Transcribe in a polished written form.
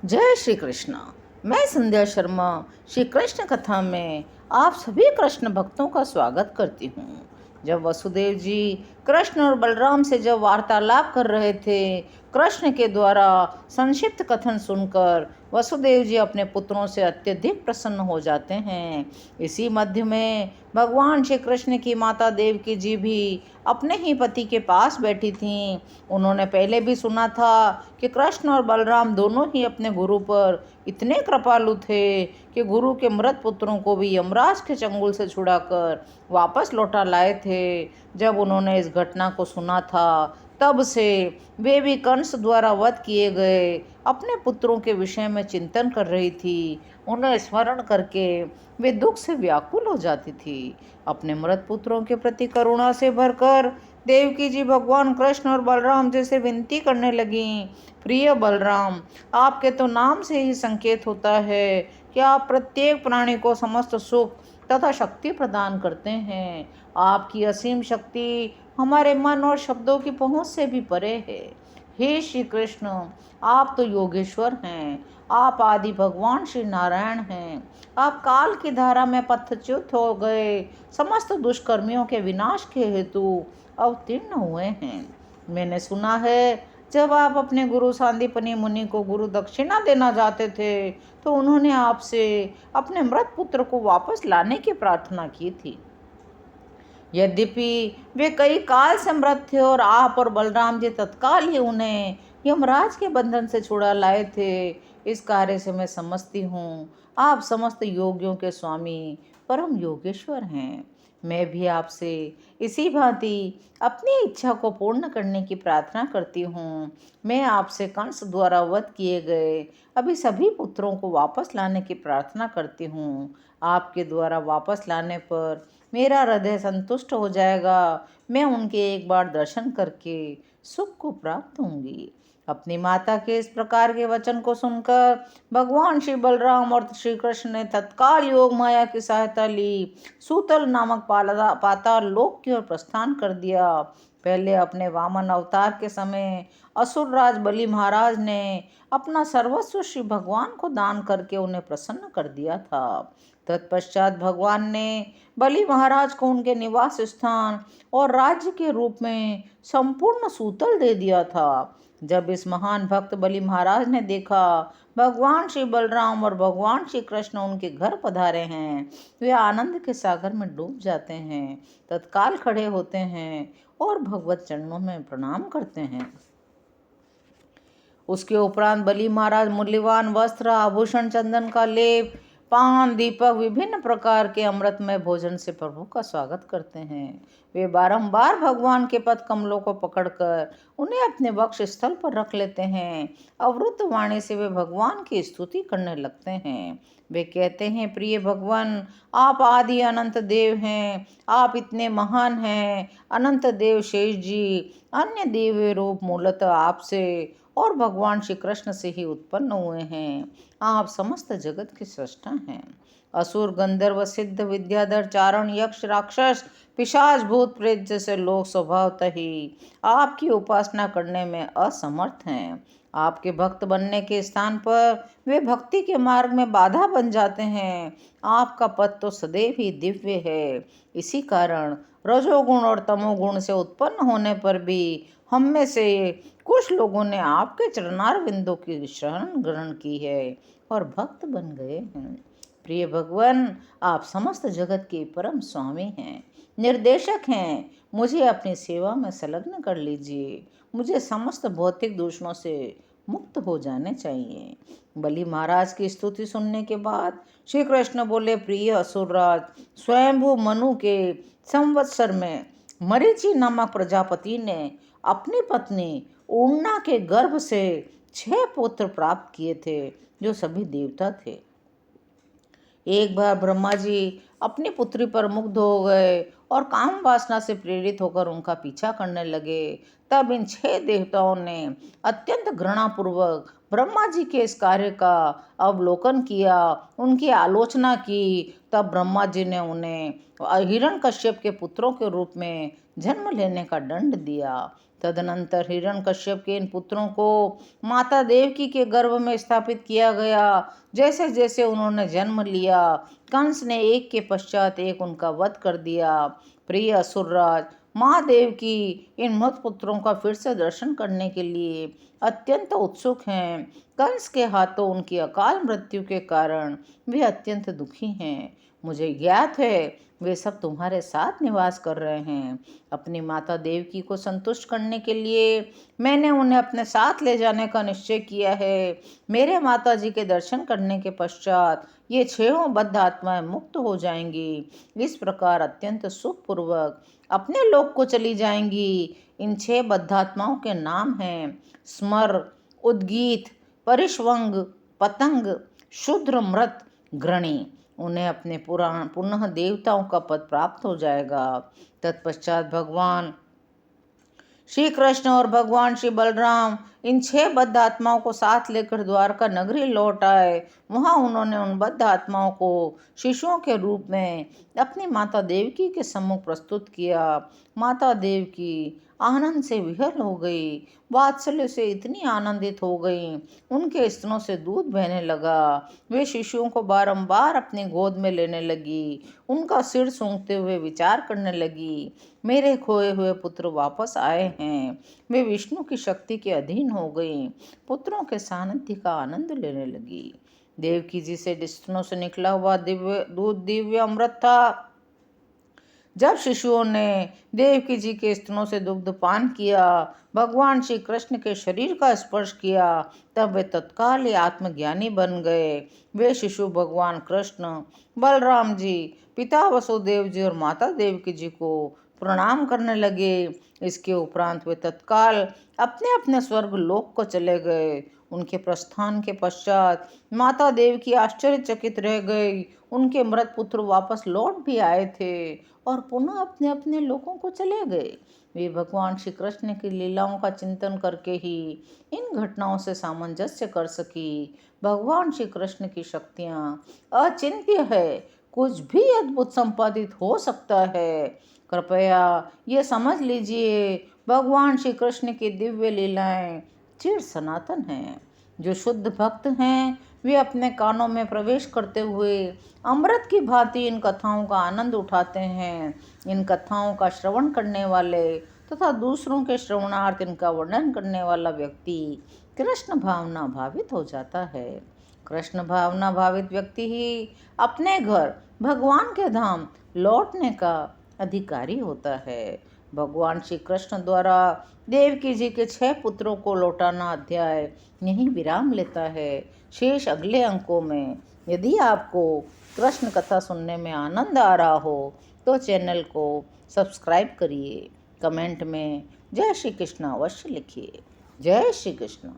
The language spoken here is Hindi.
जय श्री कृष्ण। मैं संध्या शर्मा श्री कृष्ण कथा में आप सभी कृष्ण भक्तों का स्वागत करती हूँ। जब वसुदेव जी कृष्ण और बलराम से जब वार्तालाप कर रहे थे, कृष्ण के द्वारा संक्षिप्त कथन सुनकर वसुदेव जी अपने पुत्रों से अत्यधिक प्रसन्न हो जाते हैं। इसी मध्य में भगवान श्री कृष्ण की माता देवकी जी भी अपने ही पति के पास बैठी थीं। उन्होंने पहले भी सुना था कि कृष्ण और बलराम दोनों ही अपने गुरु पर इतने कृपालु थे कि गुरु के मृत पुत्रों को भी यमराज के चंगुल से छुड़ाकर वापस लौटा लाए थे। जब उन्होंने इस घटना को सुना था, तब से वे भी कंस द्वारा वध किए गए अपने पुत्रों के विषय में चिंतन कर रही थी। उन्हें स्मरण करके वे दुख से व्याकुल हो जाती थी। अपने मृत पुत्रों के प्रति करुणा से भरकर देवकी जी भगवान कृष्ण और बलराम जी से विनती करने लगीं। प्रिय बलराम, आपके तो नाम से ही संकेत होता है कि आप प्रत्येक प्राणी को समस्त सुख तथा शक्ति प्रदान करते हैं। आपकी असीम शक्ति हमारे मन और शब्दों की पहुंच से भी परे है। हे श्री कृष्ण, आप तो योगेश्वर हैं। आप आदि भगवान श्री नारायण हैं। आप काल की धारा में पथच्युत हो गए समस्त दुष्कर्मियों के विनाश के हेतु अवतीर्ण हुए हैं। मैंने सुना है, जब आप अपने गुरु सांदीपनि मुनि को गुरु दक्षिणा देना चाहते थे, तो उन्होंने आपसे अपने मृत पुत्र को वापस लाने की प्रार्थना की थी। यद्यपि वे कई काल से मृत थे और आप और बलराम जी तत्काल ही उन्हें यमराज के बंधन से छुड़ा लाए थे। इस कार्य से मैं समझती हूँ, आप समस्त योगियों के स्वामी परम योगेश्वर हैं। मैं भी आपसे इसी भांति अपनी इच्छा को पूर्ण करने की प्रार्थना करती हूँ। मैं आपसे कंस द्वारा वध किए गए अभी सभी पुत्रों को वापस लाने की प्रार्थना करती हूँ। आपके द्वारा वापस लाने पर मेरा हृदय संतुष्ट हो जाएगा। मैं उनके एक बार दर्शन करके सुख को प्राप्त होंगी। अपनी माता के इस प्रकार के वचन को सुनकर भगवान श्री बलराम और श्री कृष्ण ने तत्काल योग माया की सहायता ली। सूतल नामक पाताल लोक की ओर प्रस्थान कर दिया। पहले अपने वामन अवतार के समय असुरराज बलि महाराज ने अपना सर्वस्व श्री भगवान को दान करके उन्हें प्रसन्न कर दिया था। तत्पश्चात भगवान ने बलि महाराज को उनके निवास स्थान और राज्य के रूप में संपूर्ण सूतल दे दिया था। जब इस महान भक्त बलि महाराज ने देखा भगवान श्री बलराम और भगवान श्री कृष्ण उनके घर पधारे हैं, वे आनंद के सागर में डूब जाते हैं। तत्काल खड़े होते हैं और भगवत चरणों में प्रणाम करते हैं। उसके उपरांत बलि महाराज मूल्यवान वस्त्र, आभूषण, चंदन का लेप, पान, दीपक, विभिन्न प्रकार के अमृतमय भोजन से प्रभु का स्वागत करते हैं। वे बारंबार भगवान के पद कमलों को पकड़कर उन्हें अपने वक्ष स्थल पर रख लेते हैं। अवरुद्ध वाणी से वे भगवान की स्तुति करने लगते हैं। वे कहते हैं, प्रिय भगवान, आप आदि अनंत देव हैं। आप इतने महान हैं। अनंत देव शेष जी अन्य देव रूप मूलतः आपसे और भगवान श्री कृष्ण से ही उत्पन्न हुए हैं। आप समस्त जगत के सृष्टा हैं। असुर, गंधर्व, सिद्ध, विद्याधर, चारण, यक्ष, राक्षस, पिशाच, भूत, प्रेत जैसे लोग स्वभावतः ही आपकी उपासना करने में असमर्थ हैं। आपके भक्त बनने के स्थान पर वे भक्ति के मार्ग में बाधा बन जाते हैं। आपका पद तो सदैव ही दिव्य है। इसी कारण रजोगुण और तमोगुण से उत्पन्न होने पर भी हम में से कुछ लोगों ने आपके चरणार बिंदु की शरण ग्रहण की है और भक्त बन गए हैं। प्रिय भगवान, आप समस्त जगत के परम स्वामी हैं, निर्देशक हैं। मुझे अपनी सेवा में संलग्न कर लीजिए। मुझे समस्त भौतिक दूषणों से मुक्त हो जाने चाहिए। बलि महाराज की स्तुति सुनने के बाद श्री कृष्ण बोले, प्रिय असुरराज, स्वयंभू मनु के संवत्सर में मरीचि नामक प्रजापति ने अपनी पत्नी उड़ना के गर्भ से 6 पुत्र प्राप्त किए थे, जो सभी देवता थे। एक बार ब्रह्मा जी अपनी पुत्री पर मुग्ध हो गए और काम वासना से प्रेरित होकर उनका पीछा करने लगे। तब इन 6 देवताओं ने अत्यंत घृणापूर्वक ब्रह्मा जी के इस कार्य का अवलोकन किया, उनकी आलोचना की। तब ब्रह्मा जी ने उन्हें हिरण्यकश्यप के पुत्रों के रूप में जन्म लेने का दंड दिया। तदनंतर हिरण्यकश्यप के इन पुत्रों को माता देवकी के गर्भ में स्थापित किया गया। जैसे जैसे उन्होंने जन्म लिया, कंस ने एक के पश्चात एक उनका वध कर दिया। प्रिय असुरराज, माँ देवकी इन मृत पुत्रों का फिर से दर्शन करने के लिए अत्यंत उत्सुक हैं। कंस के हाथों उनकी अकाल मृत्यु के कारण वे अत्यंत दुखी हैं। मुझे ज्ञात है वे सब तुम्हारे साथ निवास कर रहे हैं। अपनी माता देवकी को संतुष्ट करने के लिए मैंने उन्हें अपने साथ ले जाने का निश्चय किया है। मेरे माता जी के दर्शन करने के पश्चात ये 6 बद्ध आत्माएं मुक्त हो जाएंगी। इस प्रकार अत्यंत सुखपूर्वक अपने लोक को चली जाएंगी। इन 6 बद्धात्माओं के नाम हैं स्मर, उद्गीत, परिश्वंग, पतंग, शूद्र, मृत, घृणी। उन्हें अपने पुनः देवताओं का पद प्राप्त हो जाएगा। तत्पश्चात भगवान श्री कृष्ण और भगवान श्री बलराम इन 6 बद्ध आत्माओं को साथ लेकर द्वारका नगरी लौट आए। वहां उन्होंने उन बद्ध आत्माओं को शिशुओं के रूप में अपनी माता देवकी के सम्मुख प्रस्तुत किया। माता देवकी आनंद से विहल हो गई, वात्सल्य से इतनी आनंदित हो गई, उनके स्तनों से दूध बहने लगा। वे शिशुओं को बारंबार अपनी गोद में लेने लगी, उनका सिर सूंघते हुए विचार करने लगी, मेरे खोए हुए पुत्र वापस आए हैं। वे विष्णु की शक्ति के अधीन हो गई, पुत्रों के सानिध्य का आनंद लेने लगी। देवकी जी से स्तनों से निकला हुआ दिव्य अमृत था। जब शिशुओं ने देवकी जी के स्तनों से दुग्ध पान किया, भगवान श्री कृष्ण के शरीर का स्पर्श किया, तब वे तत्काल ही आत्मज्ञानी बन गए। वे शिशु भगवान कृष्ण, बलराम जी, पिता वसुदेव जी और माता देवकी जी को प्रणाम करने लगे। इसके उपरांत वे तत्काल अपने अपने स्वर्ग लोक को चले गए। उनके प्रस्थान के पश्चात माता देवकी आश्चर्यचकित रह गई। उनके मृत पुत्र वापस लौट भी आए थे और पुनः अपने अपने लोकों को चले गए। वे भगवान श्री कृष्ण की लीलाओं का चिंतन करके ही इन घटनाओं से सामंजस्य कर सकी। भगवान श्री कृष्ण की शक्तियाँ अचिंत्य है, कुछ भी अद्भुत संपादित हो सकता है। कृपया ये समझ लीजिए, भगवान श्री कृष्ण की दिव्य लीलाएं चिर सनातन हैं। जो शुद्ध भक्त हैं वे अपने कानों में प्रवेश करते हुए अमृत की भांति इन कथाओं का आनंद उठाते हैं। इन कथाओं का श्रवण करने वाले तथा दूसरों के श्रवणार्थ इनका वर्णन करने वाला व्यक्ति कृष्ण भावना भावित हो जाता है। कृष्ण भावना भावित व्यक्ति ही अपने घर भगवान के धाम लौटने का अधिकारी होता है। भगवान श्री कृष्ण द्वारा देवकी जी के 6 पुत्रों को लौटाना अध्याय यहीं विराम लेता है। शेष अगले अंकों में। यदि आपको कृष्ण कथा सुनने में आनंद आ रहा हो तो चैनल को सब्सक्राइब करिए। कमेंट में जय श्री कृष्ण अवश्य लिखिए। जय श्री कृष्ण।